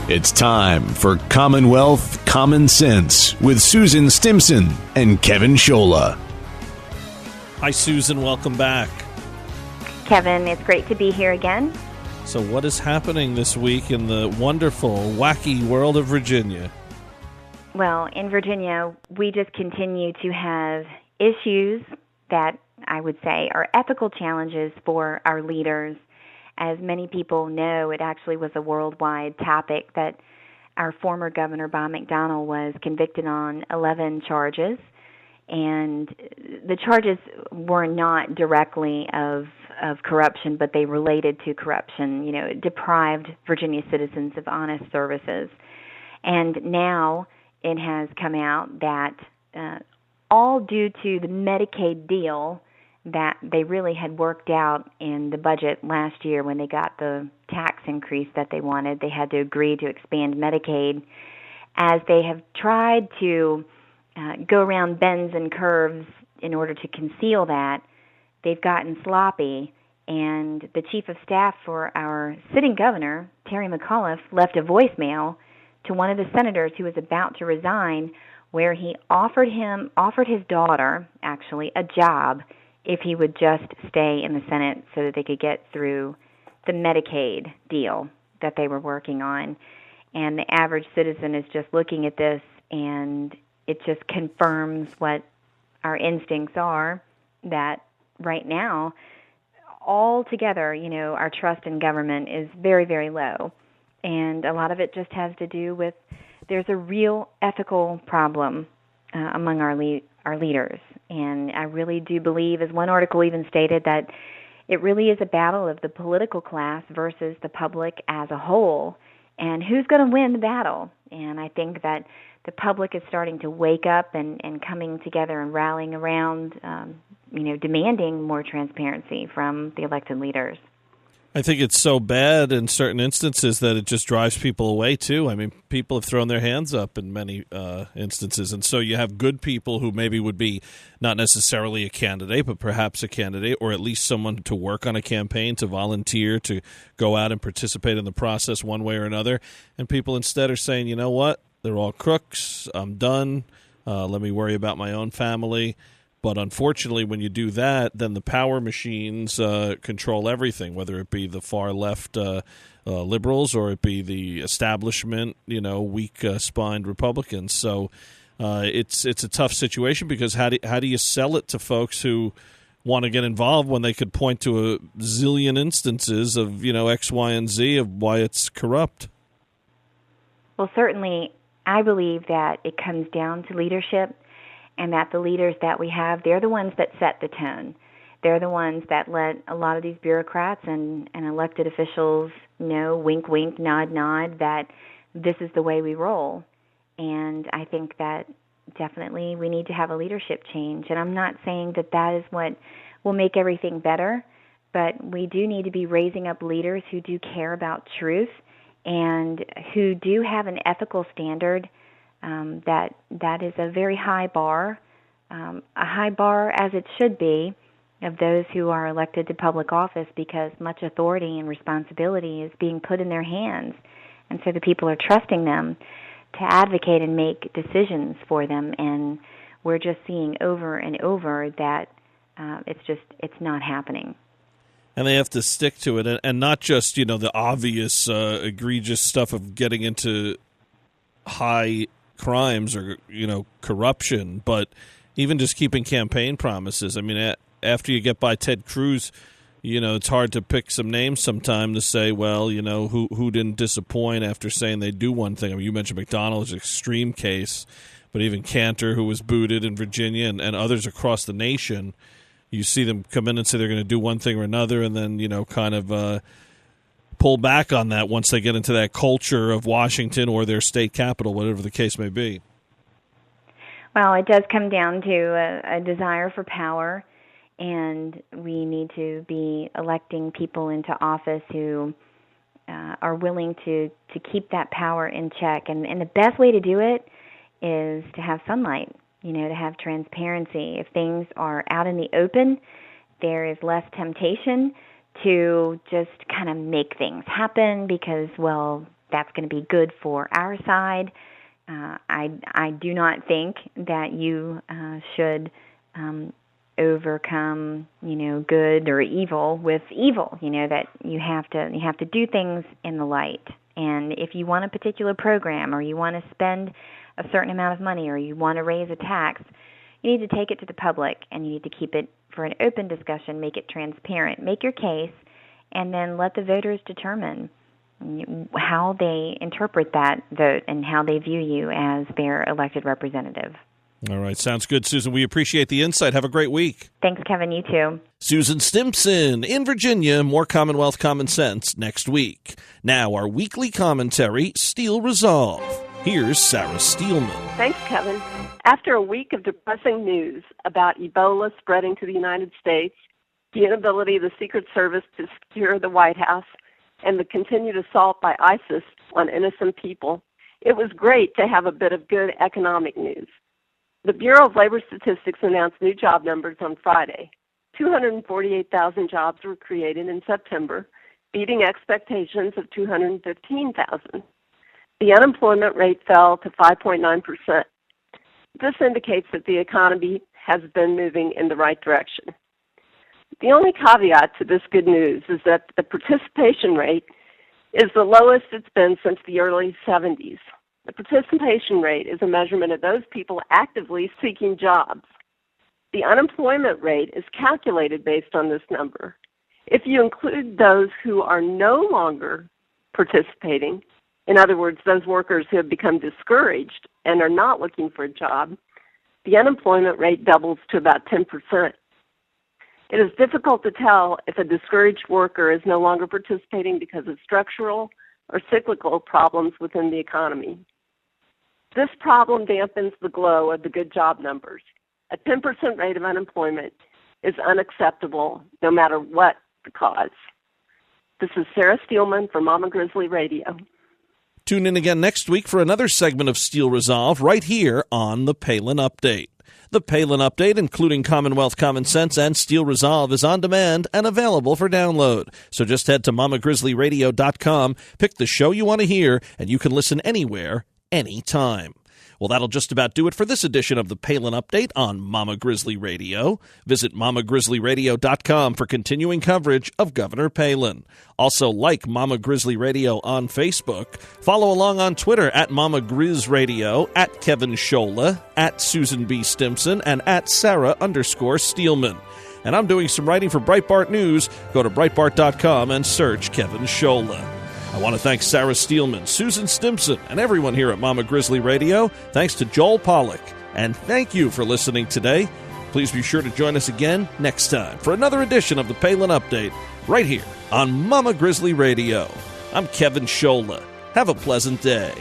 It's time for Commonwealth Common Sense with Susan Stimson and Kevin Scholla. Hi, Susan. Welcome back. Kevin, it's great to be here again. So what is happening this week in the wonderful, wacky world of Virginia? Well, in Virginia, we just continue to have issues that I would say are ethical challenges for our leaders. As many people know, it actually was a worldwide topic that our former governor, Bob McDonnell, was convicted on 11 charges. And the charges were not directly of corruption, but they related to corruption. You know, it deprived Virginia citizens of honest services. And now it has come out that all due to the Medicaid deal that they really had worked out in the budget last year when they got the tax increase that they wanted. They had to agree to expand Medicaid. As they have tried to go around bends and curves in order to conceal that, they've gotten sloppy. And the chief of staff for our sitting governor, Terry McAuliffe, left a voicemail to one of the senators who was about to resign, where he offered his daughter, actually, a job if he would just stay in the Senate so that they could get through the Medicaid deal that they were working on. And the average citizen is just looking at this, and it just confirms what our instincts are, that right now, altogether, you know, our trust in government is very, very low. And a lot of it just has to do with there's a real ethical problem among our leaders. And I really do believe, as one article even stated, that it really is a battle of the political class versus the public as a whole. And who's going to win the battle? And I think that the public is starting to wake up and coming together and rallying around, demanding more transparency from the elected leaders. I think it's so bad in certain instances that it just drives people away, too. I mean, people have thrown their hands up in many instances. And so you have good people who maybe would be not necessarily a candidate, but perhaps a candidate, or at least someone to work on a campaign, to volunteer, to go out and participate in the process one way or another. And people instead are saying, you know what, they're all crooks, I'm done, let me worry about my own family. But unfortunately, when you do that, then the power machines control everything, whether it be the far left liberals or it be the establishment, weak-spined Republicans. So it's a tough situation, because how do you sell it to folks who want to get involved when they could point to a zillion instances of X, Y, and Z of why it's corrupt? Well, certainly, I believe that it comes down to leadership. And that the leaders that we have, they're the ones that set the tone. They're the ones that let a lot of these bureaucrats and elected officials know, wink, wink, nod, nod, that this is the way we roll. And I think that definitely we need to have a leadership change. And I'm not saying that that is what will make everything better, but we do need to be raising up leaders who do care about truth and who do have an ethical standard. That is a very high bar, a high bar as it should be, of those who are elected to public office, because much authority and responsibility is being put in their hands. And so the people are trusting them to advocate and make decisions for them. And we're just seeing over and over that it's not happening. And they have to stick to it, and not just, the obvious egregious stuff of getting into high crimes or corruption, but even just keeping campaign promises. I mean, after you get by Ted Cruz, it's hard to pick some names sometime to say, well, who didn't disappoint after saying they do one thing. I mean, you mentioned McDonnell as an extreme case, but even Cantor, who was booted in Virginia, and others across the nation, you see them come in and say they're going to do one thing or another, and then kind of pull back on that once they get into that culture of Washington or their state capital, whatever the case may be. Well, it does come down to a desire for power, and we need to be electing people into office who are willing to keep that power in check. And the best way to do it is to have sunlight, to have transparency. If things are out in the open, there is less temptation to just kind of make things happen because, well, that's going to be good for our side. I do not think that you should overcome, good or evil with evil. That you have to do things in the light. And if you want a particular program, or you want to spend a certain amount of money, or you want to raise a tax, you need to take it to the public, and you need to keep it for an open discussion, make it transparent, make your case, and then let the voters determine how they interpret that vote and how they view you as their elected representative. All right. Sounds good, Susan. We appreciate the insight. Have a great week. Thanks, Kevin. You too. Susan Stimson in Virginia. More Commonwealth Common Sense next week. Now, our weekly commentary, Steel Resolve. Here's Sarah Steelman. Thanks, Kevin. After a week of depressing news about Ebola spreading to the United States, the inability of the Secret Service to secure the White House, and the continued assault by ISIS on innocent people, it was great to have a bit of good economic news. The Bureau of Labor Statistics announced new job numbers on Friday. 248,000 jobs were created in September, beating expectations of 215,000. The unemployment rate fell to 5.9%. This indicates that the economy has been moving in the right direction. The only caveat to this good news is that the participation rate is the lowest it's been since the early 70s. The participation rate is a measurement of those people actively seeking jobs. The unemployment rate is calculated based on this number. If you include those who are no longer participating, in other words, those workers who have become discouraged and are not looking for a job, the unemployment rate doubles to about 10%. It is difficult to tell if a discouraged worker is no longer participating because of structural or cyclical problems within the economy. This problem dampens the glow of the good job numbers. A 10% rate of unemployment is unacceptable no matter what the cause. This is Sarah Steelman for Mama Grizzly Radio. Tune in again next week for another segment of Steel Resolve right here on the Palin Update. The Palin Update, including Commonwealth Common Sense and Steel Resolve, is on demand and available for download. So just head to mamagrizzlyradio.com, pick the show you want to hear, and you can listen anywhere, anytime. Well, that'll just about do it for this edition of the Palin Update on Mama Grizzly Radio. Visit mamagrizzlyradio.com for continuing coverage of Governor Palin. Also, like Mama Grizzly Radio on Facebook. Follow along on Twitter at Mama Grizz Radio, at Kevin Scholla, at Susan B. Stimson, and at Sarah_Steelman. And I'm doing some writing for Breitbart News. Go to Breitbart.com and search Kevin Scholla. I want to thank Sarah Steelman, Susan Stimson, and everyone here at Mama Grizzly Radio. Thanks to Joel Pollak. And thank you for listening today. Please be sure to join us again next time for another edition of the Palin Update right here on Mama Grizzly Radio. I'm Kevin Scholla. Have a pleasant day.